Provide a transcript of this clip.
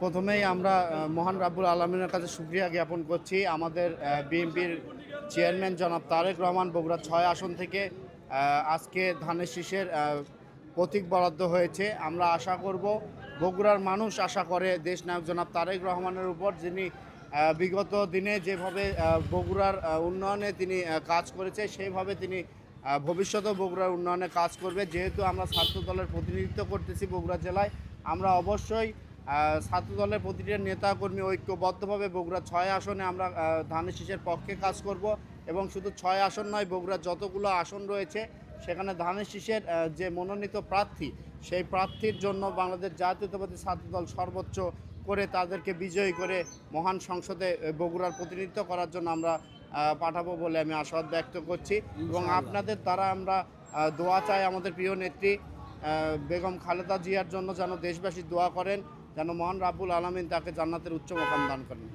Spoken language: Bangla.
প্রথমেই আমরা মহান রাব্বুল আলামিনের কাছে শুকরিয়া জ্ঞাপন করছি। আমাদের বিএনপির চেয়ারম্যান জনাব তারেক রহমান বগুড়া ৬ আসন থেকে আজকে ধানের শীষের প্রতীক বরাদ্দ হয়েছে। আমরা আশা করব, বগুড়ার মানুষ আশা করে দেশনায়ক জনাব তারেক রহমানের উপর, যিনি বিগত দিনে যেভাবে বগুড়ার উন্নয়নে তিনি কাজ করেছে, সেইভাবে তিনি ভবিষ্যতেও বগুড়ার উন্নয়নে কাজ করবে। যেহেতু আমরা ছাত্র দলের প্রতিনিধিত্ব করতেছি বগুড়া জেলায়, আমরা অবশ্যই ছাত্রদলের প্রতিটি নেতাকর্মী ঐক্যবদ্ধভাবে বগুড়া ৬ আসনে আমরা ধানের শীষের পক্ষে কাজ করব। এবং শুধু ৬ আসন নয়, বগুড়ার যতগুলো আসন রয়েছে সেখানে ধানের শীষের যে মনোনীত প্রার্থী, সেই প্রার্থীর জন্য বাংলাদেশ জাতীয়তাবাদী ছাত্রদল সর্বোচ্চ করে তাদেরকে বিজয়ী করে মহান সংসদে বগুড়ার প্রতিনিধিত্ব করার জন্য আমরা পাঠাবো বলে আমি আশাবাদ ব্যক্ত করছি। এবং আপনাদের দ্বারা আমরা দোয়া চাই আমাদের প্রিয় নেত্রী বেগম খালেদা জিয়ার জন্য, যেন দেশবাসী দোয়া করেন, যেন মহান রাব্বুল আলামিন তাকে জান্নাতের উচ্চ মাকাম দান করেন।